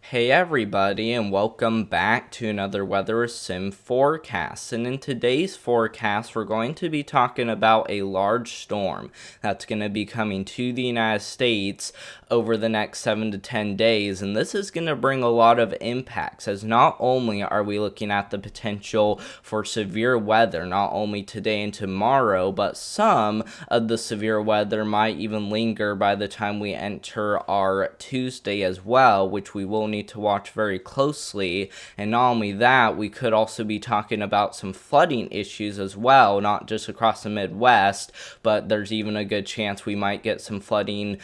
Hey everybody, and welcome back to another Weather Sim forecast. And in today's forecast, we're going to be talking about a large storm that's going to be coming to the United States over the next 7 to 10 days. And this is going to bring a lot of impacts, as not only are we looking at the potential for severe weather, not only today and tomorrow, but some of the severe weather might even linger by the time we enter our Tuesday as well, which we will need to watch very closely. And not only that, we could also be talking about some flooding issues as well, not just across the Midwest, but there's even a good chance we might get some flooding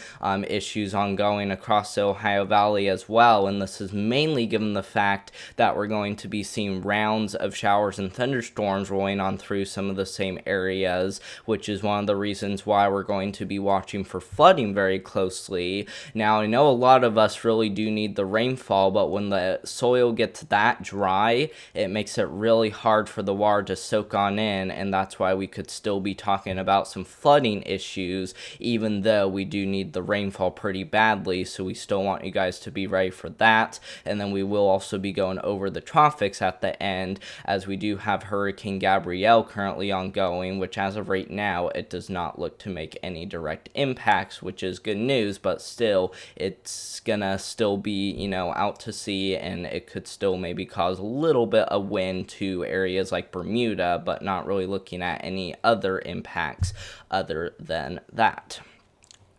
issues ongoing across the Ohio Valley as well. And this is mainly given the fact that we're going to be seeing rounds of showers and thunderstorms rolling on through some of the same areas, which is one of the reasons why we're going to be watching for flooding very closely. Now, I know a lot of us really do need the rainfall, but when the soil gets that dry, it makes it really hard for the water to soak on in, and that's why we could still be talking about some flooding issues, even though we do need the rainfall pretty badly. So we still want you guys to be ready for that. And then we will also be going over the tropics at the end, as we do have Hurricane Gabrielle currently ongoing, which as of right now, it does not look to make any direct impacts, which is good news, but still, it's gonna still be, out to sea, and it could still maybe cause a little bit of wind to areas like Bermuda, but not really looking at any other impacts other than that.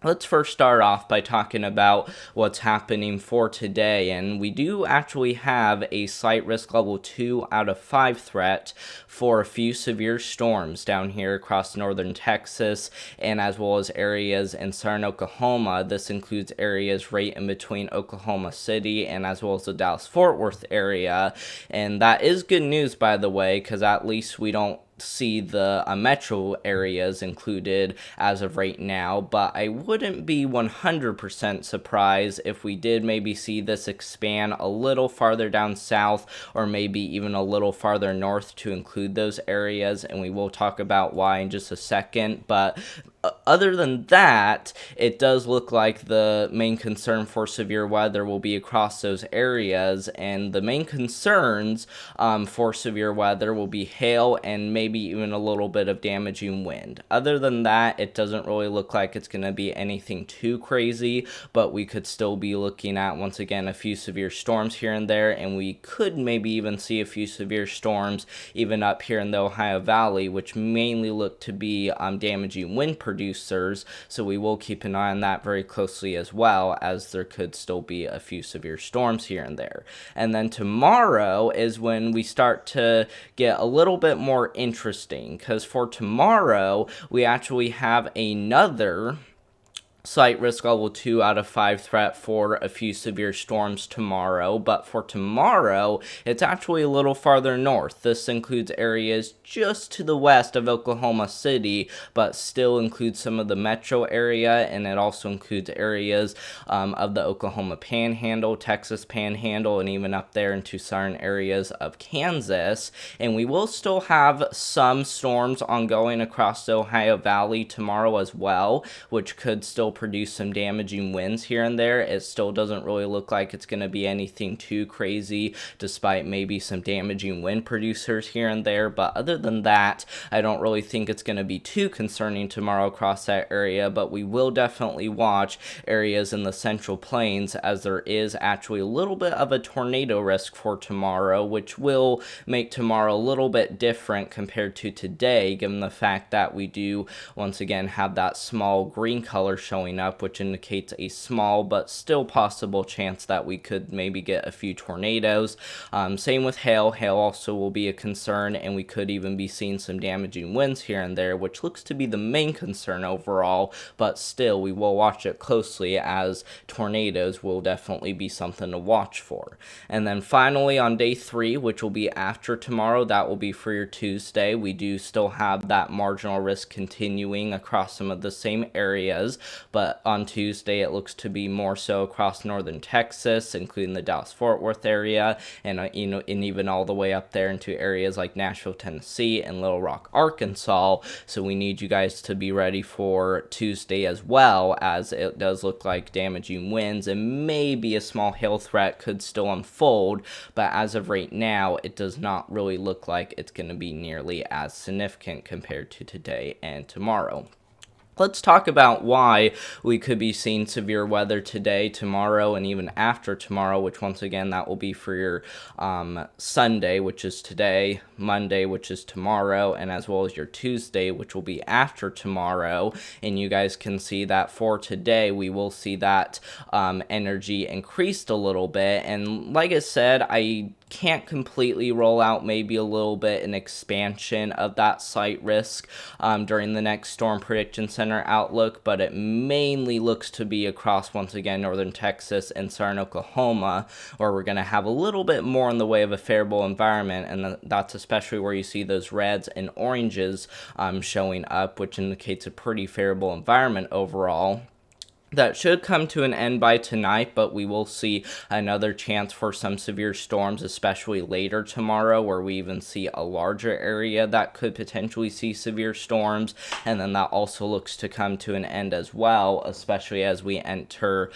Let's first start off by talking about what's happening for today, and we do actually have a slight risk level 2 out of 5 threat for a few severe storms down here across northern Texas, and as well as areas in southern Oklahoma. This includes areas right in between Oklahoma City and as well as the Dallas-Fort Worth area, and that is good news, by the way, because at least we don't see the metro areas included as of right now, but I wouldn't be 100% surprised if we did maybe see this expand a little farther down south, or maybe even a little farther north to include those areas, and we will talk about why in just a second. But other than that, it does look like the main concern for severe weather will be across those areas, and the main concerns for severe weather will be hail and maybe even a little bit of damaging wind. Other than that, it doesn't really look like it's going to be anything too crazy, but we could still be looking at, once again, a few severe storms here and there, and we could maybe even see a few severe storms even up here in the Ohio Valley, which mainly look to be damaging wind producers, so we will keep an eye on that very closely as well, as there could still be a few severe storms here and there. And then tomorrow is when we start to get a little bit more interesting, because for tomorrow we actually have another slight risk level 2 out of 5 threat for a few severe storms tomorrow, but for tomorrow, it's actually a little farther north. This includes areas just to the west of Oklahoma City, but still includes some of the metro area, and it also includes areas of the Oklahoma Panhandle, Texas Panhandle, and even up there into southern areas of Kansas. And we will still have some storms ongoing across the Ohio Valley tomorrow as well, which could still produce some damaging winds here and there. It still doesn't really look like it's going to be anything too crazy, despite maybe some damaging wind producers here and there. But other than that, I don't really think it's going to be too concerning tomorrow across that area. But we will definitely watch areas in the Central Plains, as there is actually a little bit of a tornado risk for tomorrow, which will make tomorrow a little bit different compared to today, given the fact that we do once again have that small green color showing up, which indicates a small but still possible chance that we could maybe get a few tornadoes. Same with hail. Hail also will be a concern, and we could even be seeing some damaging winds here and there, which looks to be the main concern overall, but still we will watch it closely, as tornadoes will definitely be something to watch for. And then finally on day 3, which will be after tomorrow, that will be for your Tuesday, we do still have that marginal risk continuing across some of the same areas, but on Tuesday it looks to be more so across northern Texas, including the Dallas-Fort Worth area, and and even all the way up there into areas like Nashville, Tennessee, and Little Rock, Arkansas. So we need you guys to be ready for Tuesday as well, as it does look like damaging winds and maybe a small hail threat could still unfold, but as of right now, it does not really look like it's going to be nearly as significant compared to today and tomorrow. Let's talk about why we could be seeing severe weather today, tomorrow, and even after tomorrow, which once again, that will be for your Sunday, which is today, Monday, which is tomorrow, and as well as your Tuesday, which will be after tomorrow. And you guys can see that for today, we will see that energy increased a little bit. And like I said, I can't completely roll out maybe a little bit an expansion of that site risk during the next Storm Prediction Center outlook, but it mainly looks to be across, once again, northern Texas and southern Oklahoma, where we're going to have a little bit more in the way of a favorable environment, and that's especially where you see those reds and oranges showing up, which indicates a pretty favorable environment overall. That should come to an end by tonight, but we will see another chance for some severe storms, especially later tomorrow, where we even see a larger area that could potentially see severe storms. And then that also looks to come to an end as well, especially as we enter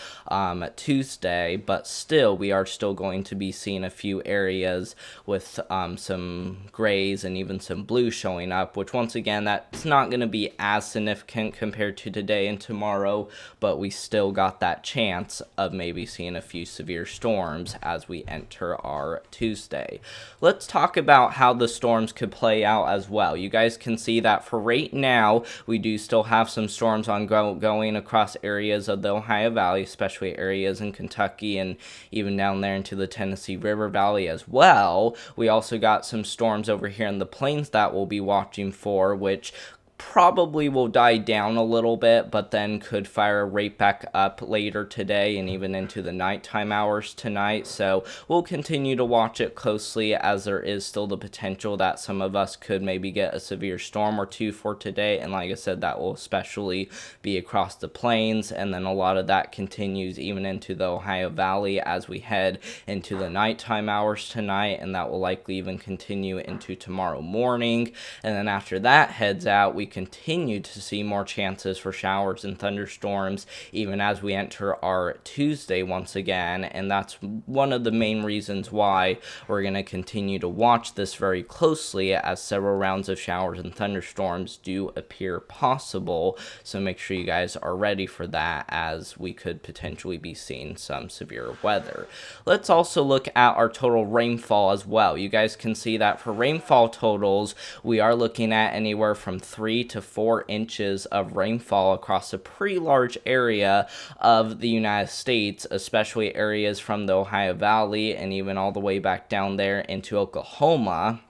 Tuesday. But still, we are still going to be seeing a few areas with some grays and even some blue showing up, which once again, that's not going to be as significant compared to today and tomorrow, but we still got that chance of maybe seeing a few severe storms as we enter our Tuesday. Let's talk about how the storms could play out as well. You guys can see that for right now, we do still have some storms going across areas of the Ohio Valley, especially areas in Kentucky and even down there into the Tennessee River Valley as well. We also got some storms over here in the plains that we'll be watching for, which probably will die down a little bit, but then could fire right back up later today and even into the nighttime hours tonight. So we'll continue to watch it closely, as there is still the potential that some of us could maybe get a severe storm or two for today. And like I said, that will especially be across the plains, and then a lot of that continues even into the Ohio Valley as we head into the nighttime hours tonight, and that will likely even continue into tomorrow morning. And then after that heads out, we continue to see more chances for showers and thunderstorms even as we enter our Tuesday once again, and that's one of the main reasons why we're going to continue to watch this very closely, as several rounds of showers and thunderstorms do appear possible. So make sure you guys are ready for that, as we could potentially be seeing some severe weather. Let's also look at our total rainfall as well. You guys can see that for rainfall totals, we are looking at anywhere from 3 to 4 inches of rainfall across a pretty large area of the United States, especially areas from the Ohio Valley and even all the way back down there into Oklahoma.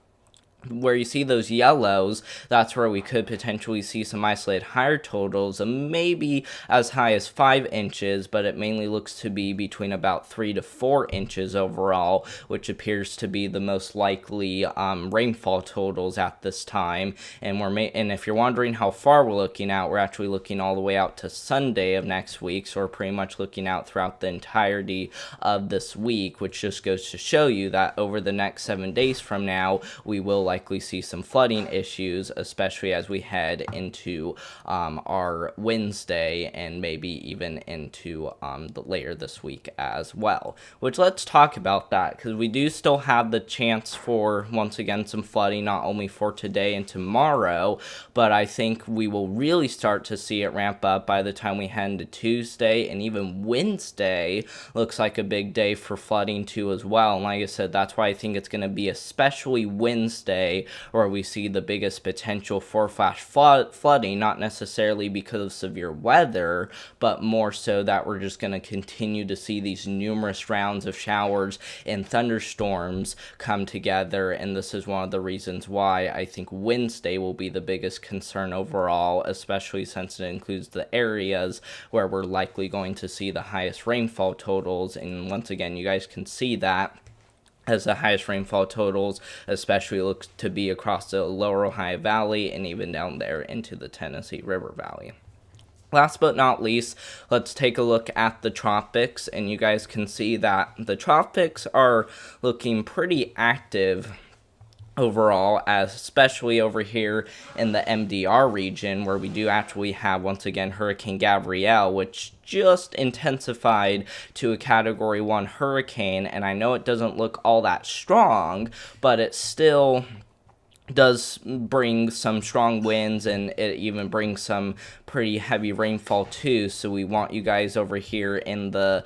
Where you see those yellows, that's where we could potentially see some isolated higher totals, maybe as high as 5 inches, but it mainly looks to be between about 3 to 4 inches overall, which appears to be the most likely rainfall totals at this time. And and if you're wondering how far we're looking out, we're actually looking all the way out to Sunday of next week, so we're pretty much looking out throughout the entirety of this week, which just goes to show you that over the next 7 days from now, we will likely see some flooding issues, especially as we head into our Wednesday and maybe even into later this week as well. Which, let's talk about that, because we do still have the chance for, once again, some flooding, not only for today and tomorrow, but I think we will really start to see it ramp up by the time we head into Tuesday, and even Wednesday looks like a big day for flooding too as well. And like I said, that's why I think it's going to be especially Wednesday where we see the biggest potential for flash flooding, not necessarily because of severe weather, but more so that we're just going to continue to see these numerous rounds of showers and thunderstorms come together, and this is one of the reasons why I think Wednesday will be the biggest concern overall, especially since it includes the areas where we're likely going to see the highest rainfall totals. And once again, you guys can see that as the highest rainfall totals especially looks to be across the lower Ohio Valley and even down there into the Tennessee River Valley. Last but not least, let's take a look at the tropics, and you guys can see that the tropics are looking pretty active overall, as especially over here in the MDR region, where we do actually have, once again, Hurricane Gabrielle, which just intensified to a Category 1 hurricane. And I know it doesn't look all that strong, but it still does bring some strong winds, and it even brings some pretty heavy rainfall too. So we want you guys over here in the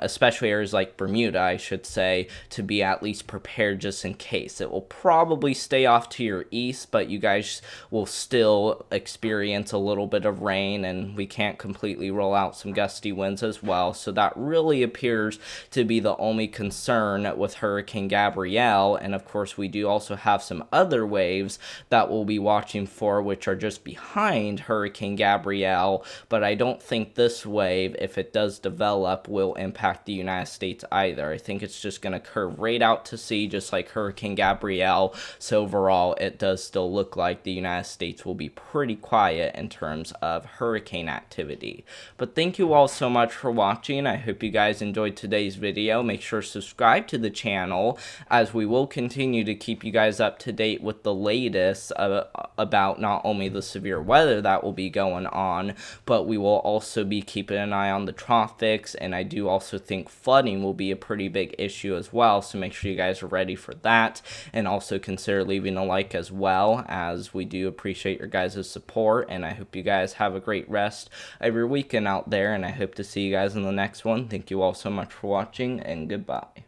especially areas like Bermuda, I should say, to be at least prepared just in case. It will probably stay off to your east, but you guys will still experience a little bit of rain, and we can't completely roll out some gusty winds as well. So that really appears to be the only concern with Hurricane Gabrielle. And of course, we do also have some other waves that we'll be watching for, which are just behind Hurricane Gabrielle, but I don't think this wave, if it does develop, will impact the United States either. I think it's just going to curve right out to sea, just like Hurricane Gabrielle. So overall, it does still look like the United States will be pretty quiet in terms of hurricane activity. But thank you all so much for watching. I hope you guys enjoyed today's video. Make sure to subscribe to the channel, as we will continue to keep you guys up to date with the latest about not only the severe weather that will be going on, but we will also be keeping an eye on the tropics, and I do also think flooding will be a pretty big issue as well. So make sure you guys are ready for that, and also consider leaving a like as well, as we do appreciate your guys' support. And I hope you guys have a great rest of your weekend out there, and I hope to see you guys in the next one. Thank you all so much for watching, and goodbye.